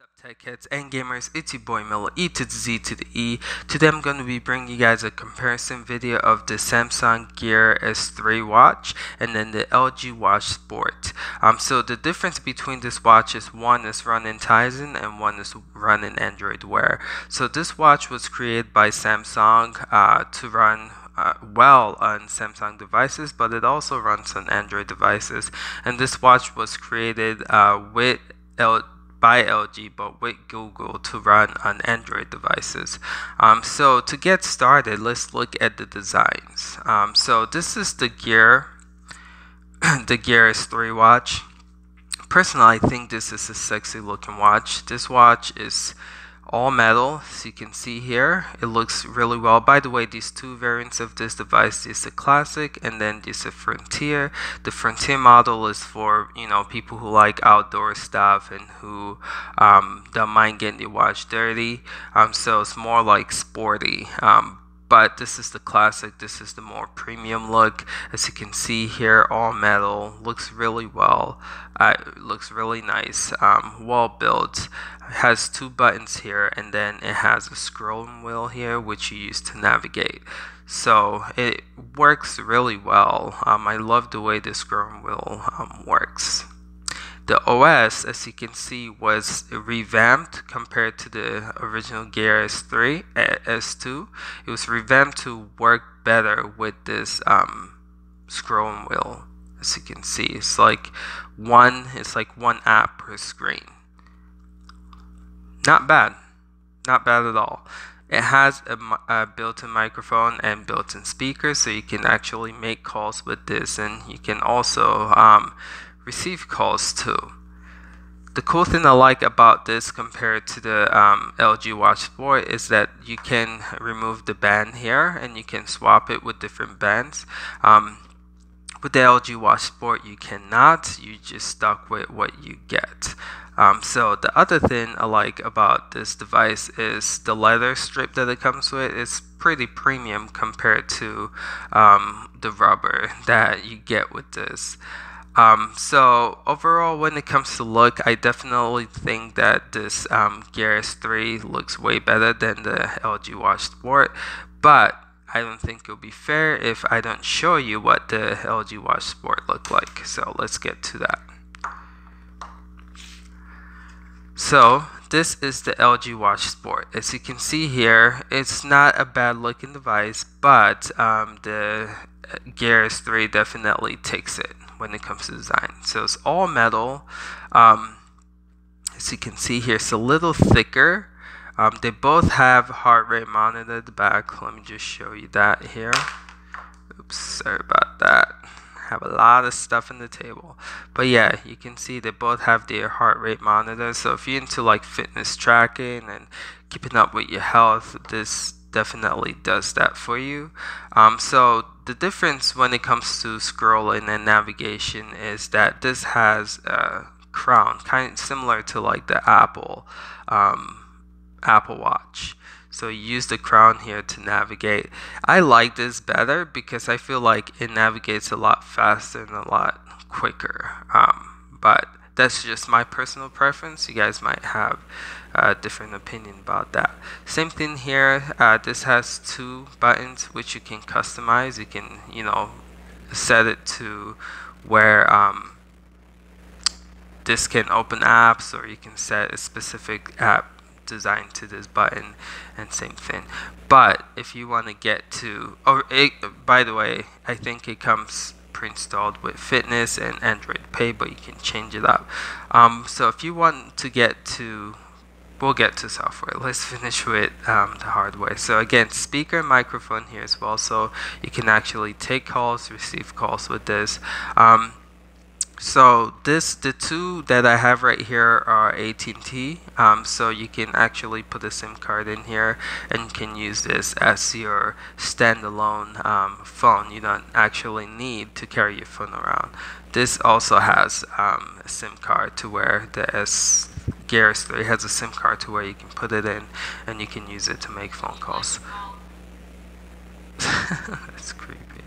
What's up, tech heads and gamers? It's your boy Miller, E to the Z to the E. Today I'm going to be bringing you guys a comparison video of the Samsung Gear S3 watch and then the LG Watch Sport. So the difference between this watch is one is running Tizen and one is running Android Wear. So this watch was created by Samsung to run well on Samsung devices, but it also runs on Android devices. And this watch was created by LG, but with Google to run on Android devices. So to get started, let's look at the designs. So this is the Gear, the Gear S3 watch. Personally, I think this is a sexy looking watch. This watch is all metal, as you can see here. It looks really well. By the way, these two variants of this device is the classic and then this is Frontier. The Frontier model is for, you know, people who like outdoor stuff and who don't mind getting their watch dirty. So it's more like sporty. But this is the classic. This is the more premium look. As you can see here, all metal, looks really well. Looks really nice. Well built. It has two buttons here, and then it has a scrolling wheel here, which you use to navigate. So it works really well. I love the way the scrolling wheel works. The OS, as you can see, was revamped compared to the original Gear S2. It was revamped to work better with this scrolling wheel. As you can see, it's like one app per screen. Not bad, not bad at all. It has a built-in microphone and built-in speakers, so you can actually make calls with this, and you can also receive calls too. The cool thing I like about this compared to the LG Watch Sport is that you can remove the band here and you can swap it with different bands. With the LG Watch Sport you cannot, you just stuck with what you get. So the other thing I like about this device is the leather strip that it comes with. It's pretty premium compared to the rubber that you get with this. So overall, when it comes to look, I definitely think that this Gear S3 looks way better than the LG Watch Sport, but I don't think it'll be fair if I don't show you what the LG Watch Sport looked like. So let's get to that. So this is the LG Watch Sport. As you can see here, it's not a bad looking device, but the Gear S3 definitely takes it when it comes to design. So it's all metal. As you can see here, it's a little thicker. They both have heart rate monitor at the back. Let me just show you that here. Oops, sorry about that. Have a lot of stuff on the table, but yeah, you can see they both have their heart rate monitor. So if you're into like fitness tracking and keeping up with your health, this definitely does that for you. So the difference when it comes to scrolling and navigation is that this has a crown, kind of similar to like the Apple Watch. So you use the crown here to navigate. I like this better because I feel like it navigates a lot faster and a lot quicker. But that's just my personal preference. You guys might have a different opinion about that. Same thing here. This has two buttons which you can customize. You can, you know, set it to where this can open apps, or you can set a specific app designed to this button, and same thing. But if you want to get to, by the way, I think it comes pre-installed with fitness and Android Pay, but you can change it up. So if you want to get to, we'll get to software. Let's finish with the hardware. So again, speaker and microphone here as well, so you can actually take calls, receive calls with this. So the two that I have right here are AT&T. So you can actually put a SIM card in here and you can use this as your standalone phone. You don't actually need to carry your phone around. This also has a SIM card to where the Gear S3 has a SIM card to where you can put it in and you can use it to make phone calls. That's creepy.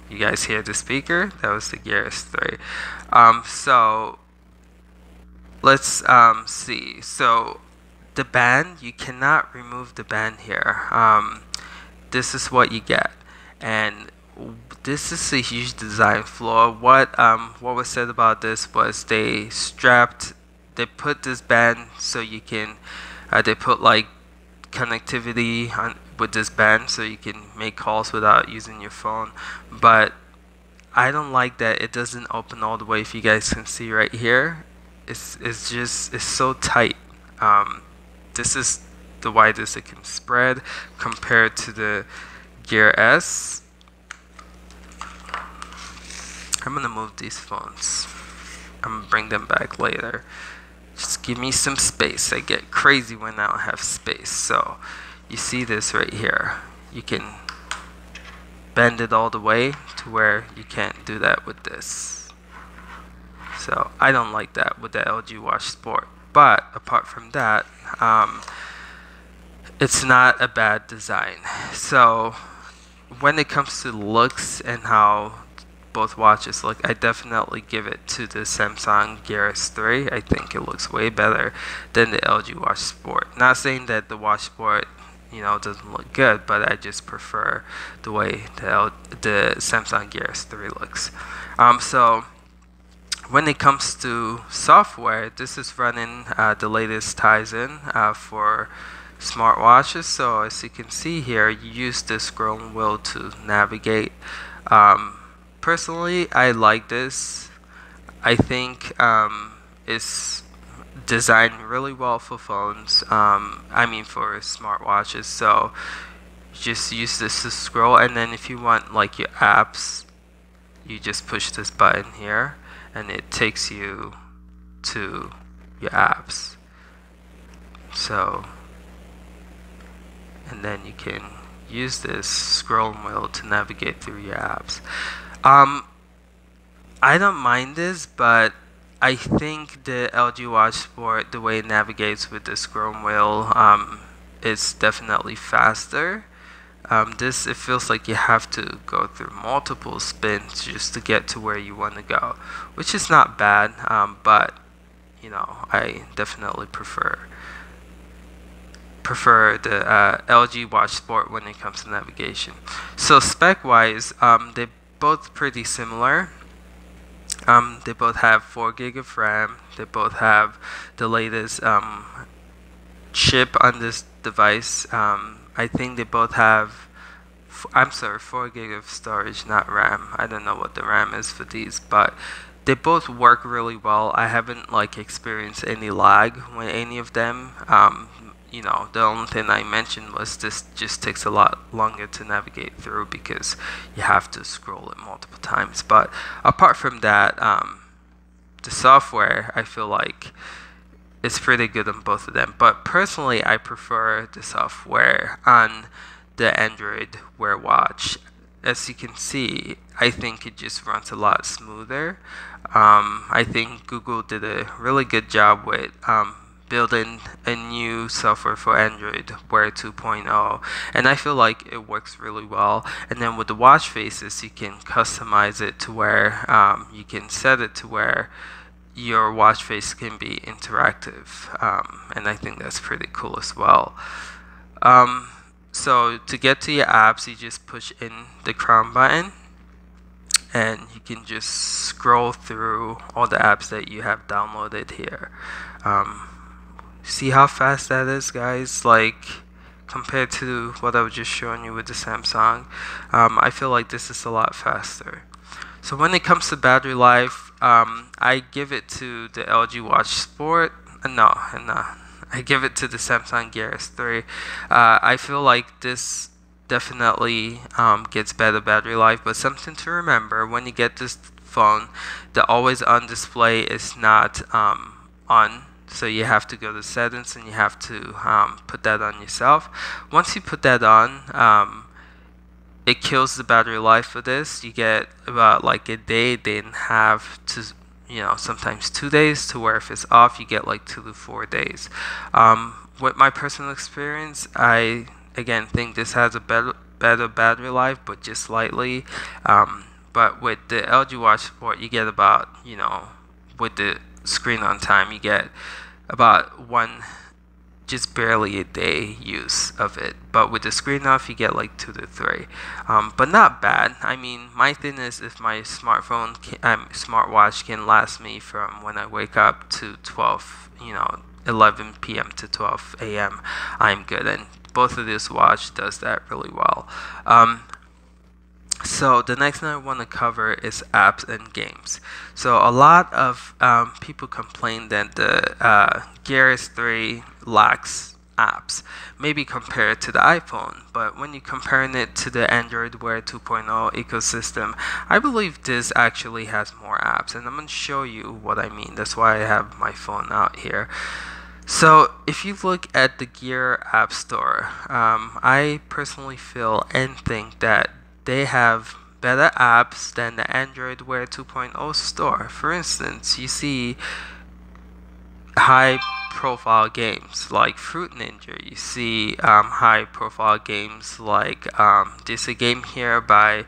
You guys hear the speaker? That was the Gear S3. So let's see. So the band, you cannot remove the band here. This is what you get, and this is a huge design flaw. What was said about this was they put this band so you can they put like connectivity with this band so you can make calls without using your phone, but I don't like that it doesn't open all the way. If you guys can see right here, it's so tight. This is the widest it can spread compared to the Gear S. I'm gonna move these phones. I'm gonna bring them back later. Just give me some space. I get crazy when I don't have space. So you see this right here. You can bend it all the way to where you can't do that with this. So I don't like that with the LG Watch Sport. But apart from that, it's not a bad design. So when it comes to looks and how both watches look, I definitely give it to the Samsung Gear S3. I think it looks way better than the LG Watch Sport. Not saying that the Watch Sport, you know, doesn't look good, but I just prefer the way the Samsung Gear S3 looks. So when it comes to software, this is running the latest Tizen for smartwatches. So as you can see here, you use the scrolling wheel to navigate. Personally, I like this. I think it's designed really well for phones. I mean for smartwatches. So just use this to scroll, and then if you want like your apps, you just push this button here, and it takes you to your apps. So, and then you can use this scrolling wheel to navigate through your apps. I don't mind this, but I think the LG Watch Sport, the way it navigates with the scrolling wheel, is definitely faster. This, it feels like you have to go through multiple spins just to get to where you want to go, which is not bad, but you know, I definitely prefer the LG Watch Sport when it comes to navigation. So spec wise, they're both pretty similar. They both have 4 GB of RAM. They both have the latest chip on this device. I think they both have, I'm sorry, 4 GB of storage, not RAM. I don't know what the RAM is for these, but they both work really well. I haven't like experienced any lag with any of them. You know, the only thing I mentioned was this just takes a lot longer to navigate through because you have to scroll it multiple times. But apart from that, the software, I feel like it's pretty good on both of them. But personally, I prefer the software on the Android Wear Watch. As you can see, I think it just runs a lot smoother. I think Google did a really good job with building a new software for Android Wear 2.0, and I feel like it works really well. And then with the watch faces, you can customize it to where you can set it to where your watch face can be interactive, and I think that's pretty cool as well. So to get to your apps, you just push in the crown button, and you can just scroll through all the apps that you have downloaded here. See how fast that is, guys? Like, compared to what I was just showing you with the Samsung, I feel like this is a lot faster. So when it comes to battery life, I give it to the LG Watch Sport. I give it to the Samsung Gear S3. I feel like this definitely gets better battery life, but something to remember when you get this phone, the always on display is not on. So you have to go to settings and you have to put that on yourself. Once you put that on, it kills the battery life for this. You get about like a day and a half to, you know, sometimes 2 days, to where if it's off, you get like 2 to 4 days. With my personal experience, I again think this has a better battery life, but just slightly. But with the LG Watch Sport, you get about, you know, with the screen on time, you get about just barely a day use of it. But with the screen off, you get like 2 to 3. But not bad. I mean, my thing is, if my smartwatch can last me from when I wake up to 11 p.m. to 12 a.m., I'm good. And both of this watch does that really well. So the next thing I want to cover is apps and games. So a lot of people complain that the Gear S3 lacks apps, maybe compared to the iPhone, but when you're comparing it to the Android Wear 2.0 ecosystem, I believe this actually has more apps, and I'm going to show you what I mean. That's why I have my phone out here. So if you look at the Gear App Store, I personally feel and think that they have better apps than the Android Wear 2.0 store. For instance, you see high profile games like Fruit Ninja. You see high profile games like there's a game here by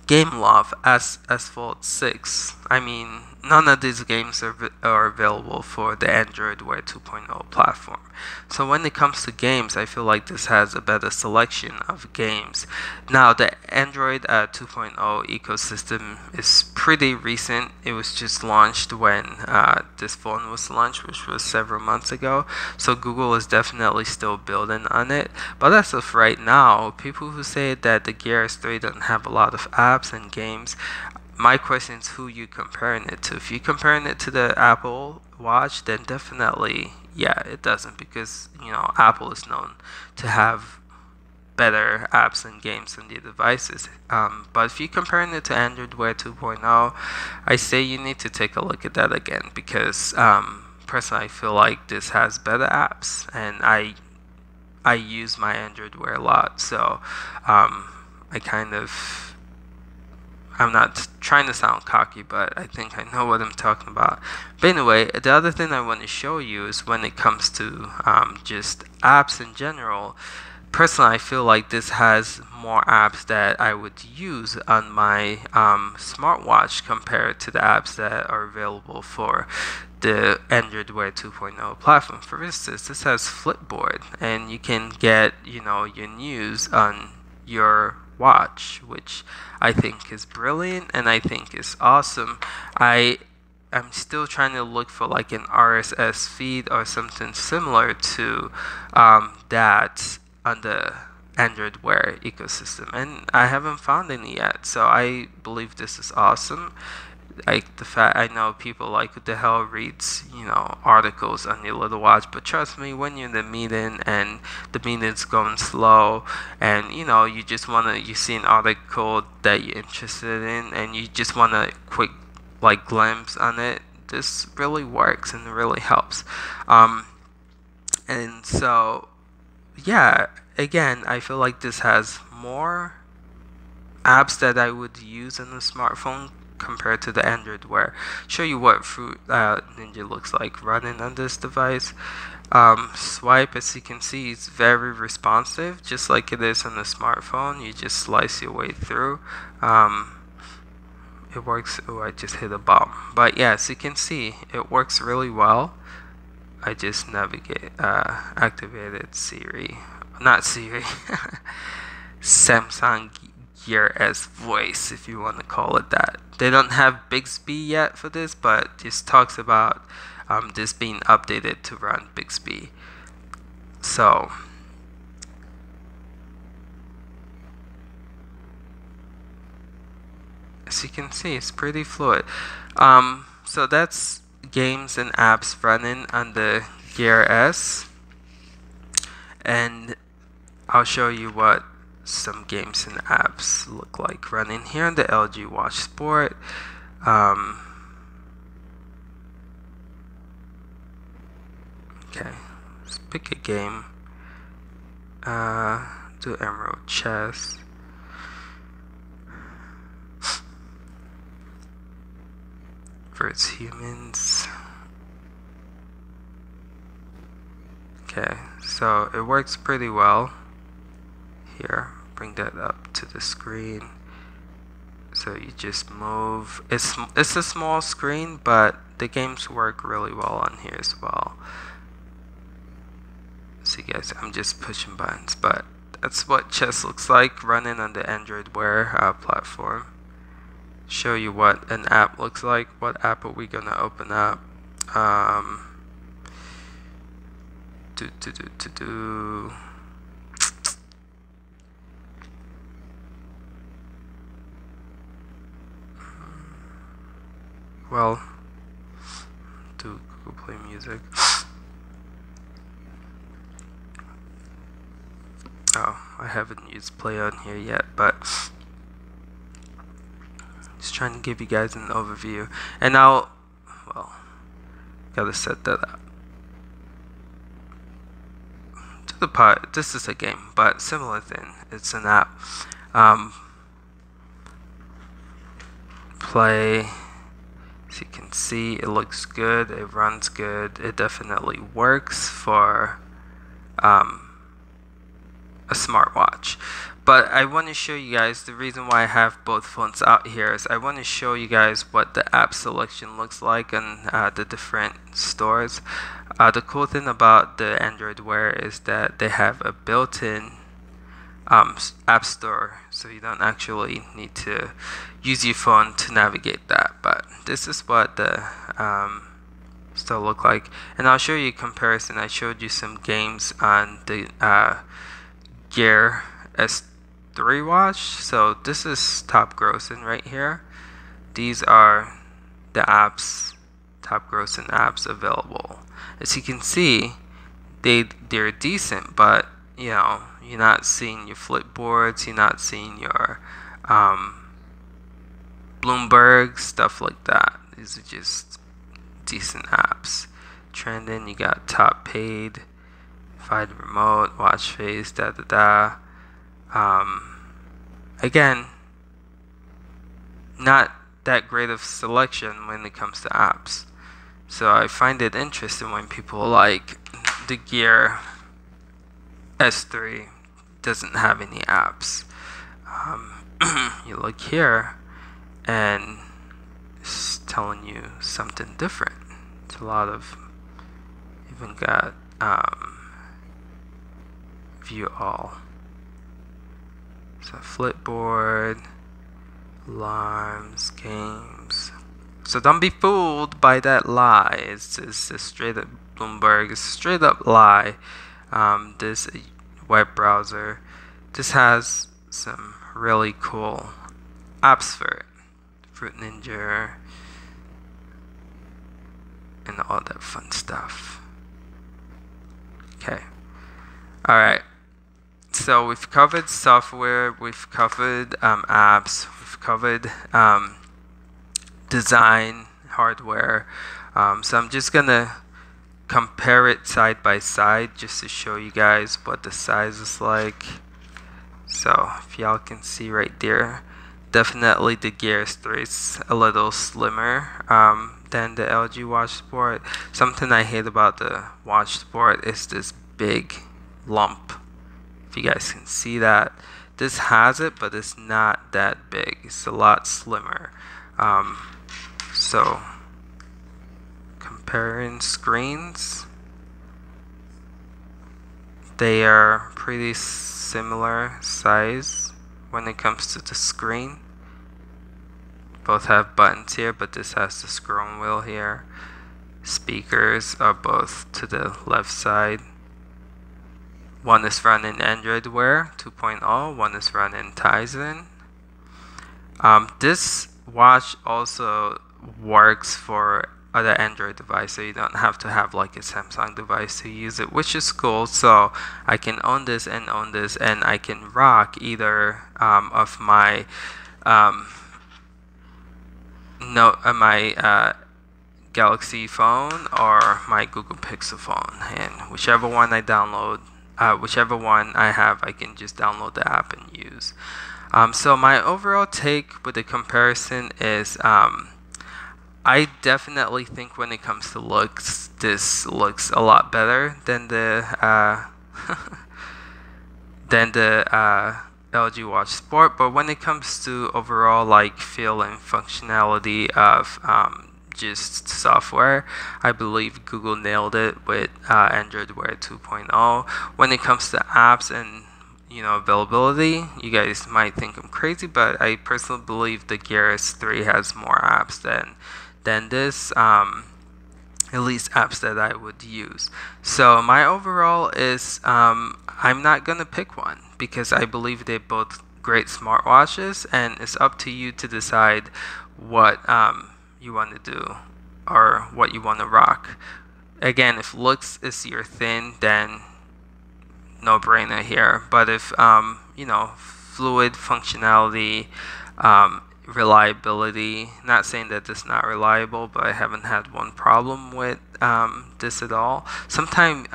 Gameloft, Asphalt 6. I mean, none of these games are available for the Android Wear 2.0 platform. So when it comes to games, I feel like this has a better selection of games. Now, the Android 2.0 ecosystem is pretty recent. It was just launched when this phone was launched, which was several months ago. So Google is definitely still building on it. But as of right now, people who say that the Gear S3 doesn't have a lot of apps and games, my question is who you comparing it to. If you're comparing it to the Apple Watch, then definitely, yeah, it doesn't, because Apple is known to have better apps and games on the devices. But if you're comparing it to Android Wear 2.0, I say you need to take a look at that again, because personally I feel like this has better apps, and I use my Android Wear a lot, so I'm not trying to sound cocky, but I think I know what I'm talking about. But anyway, the other thing I want to show you is when it comes to just apps in general. Personally, I feel like this has more apps that I would use on my smartwatch compared to the apps that are available for the Android Wear 2.0 platform. For instance, this has Flipboard, and you can get your news on your watch, which I think is brilliant and I think is awesome. I'm still trying to look for like an RSS feed or something similar to that on the Android Wear ecosystem, and I haven't found any yet. So I believe this is awesome. Like the fact, I know people like, who the hell reads articles on your little watch, but trust me, when you're in the meeting and the meeting's going slow, and you just you see an article that you're interested in and you just want a quick glimpse on it, this really works and it really helps. And so yeah, again, I feel like this has more apps that I would use on the smartphone compared to the Android Wear. Show you what Fruit Ninja looks like running on this device. Swipe, as you can see, is very responsive, just like it is on the smartphone. You just slice your way through. It works. Oh, I just hit a bomb. But yeah, as you can see, it works really well. I just activated Siri, not Siri, Samsung Gear S voice, if you want to call it that. They don't have Bixby yet for this, but this talks about this being updated to run Bixby. So as you can see, it's pretty fluid. So that's games and apps running on the Gear S, and I'll show you what some games and apps look like running here on the LG Watch Sport. Okay, let's pick a game. Do Emerald Chess. Versus Humans. Okay, so it works pretty well. Here, bring that up to the screen. So So you just move. It's a small screen, but the games work really well on here as well. See guys, I'm just pushing buttons, but that's what chess looks like running on the Android Wear platform. Show you what an app looks like. What app are we gonna open up? Well, do Google Play Music. Oh, I haven't used Play on here yet, but just trying to give you guys an overview. And well, gotta set that up. To the part, this is a game, but similar thing. It's an app. Play. As you can see, it looks good. It runs good. It definitely works for a smartwatch. But I want to show you guys, the reason why I have both phones out here is I want to show you guys what the app selection looks like on the different stores. The cool thing about the Android Wear is that they have a built-in app store, so you don't actually need to use your phone to navigate that. But this is what the store look like, and I'll show you a comparison. I showed you some games on the Gear S3 watch, so this is top grossing right here. These are the apps, top grossing apps available. As you can see, they're decent, but you know, you're not seeing your Flipboards, you're not seeing your Bloomberg, stuff like that. These are just decent apps. Trending, you got top paid, find remote, watch face, again, not that great of selection when it comes to apps. So I find it interesting when people like the Gear S3 doesn't have any apps. You look here and it's telling you something different. It's a lot of, even got view all. So Flipboard, alarms, games. So don't be fooled by that lie. It's just a straight up Bloomberg. It's a straight up lie. This web browser, this has some really cool apps for it. Fruit Ninja and all that fun stuff. Okay. Alright. So we've covered software, we've covered apps, we've covered design, hardware. So I'm just gonna compare it side by side just to show you guys what the size is like. So if y'all can see right there, definitely the Gear S3 is a little slimmer than the LG Watch Sport. Something I hate about the Watch Sport is this big lump. If you guys can see that, this has it, but it's not that big. It's a lot slimmer. So comparing screens, they are pretty similar size when it comes to the screen. Both have buttons here, but this has the scroll wheel here. Speakers are both to the left side. One is running Android Wear 2.0, one is running Tizen. This watch also works for other Android device, so you don't have to have like a Samsung device to use it, which is cool. So I can own this, and I can rock either of my Galaxy phone or my Google Pixel phone, and whichever one I download, whichever one I have, I can just download the app and use. So my overall take with the comparison is I definitely think when it comes to looks, this looks a lot better than the LG Watch Sport. But when it comes to overall like feel and functionality of just software, I believe Google nailed it with Android Wear 2.0. When it comes to apps and availability, you guys might think I'm crazy, but I personally believe the Gear S3 has more apps than this, at least apps that I would use. So my overall is I'm not gonna pick one because I believe they're both great smartwatches, and it's up to you to decide what you want to do or what you want to rock. Again, if looks is your thing, then no brainer here. But if fluid functionality, reliability, not saying that this is not reliable, but I haven't had one problem with this at all. Sometimes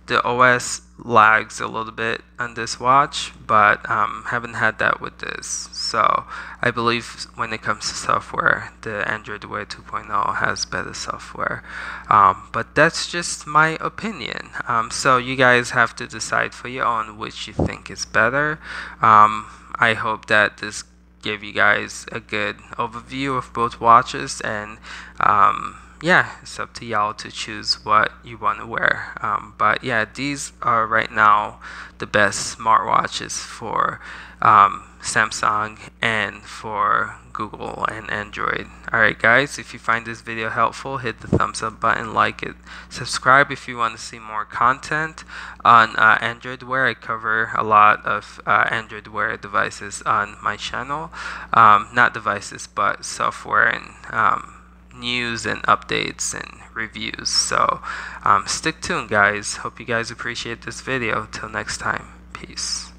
the OS lags a little bit on this watch, but haven't had that with this. So I believe when it comes to software, the Android Wear 2.0 has better software. But that's just my opinion. So you guys have to decide for your own which you think is better. I hope that this gave you guys a good overview of both watches, and yeah, it's up to y'all to choose what you want to wear. But yeah, these are right now the best smartwatches for Samsung and for Google and Android. Alright guys, if you find this video helpful, hit the thumbs up button, like it, subscribe if you want to see more content on Android Wear. I cover a lot of Android Wear devices on my channel. Not devices, but software and news and updates and reviews. So stick tuned guys. Hope you guys appreciate this video. Till next time, peace.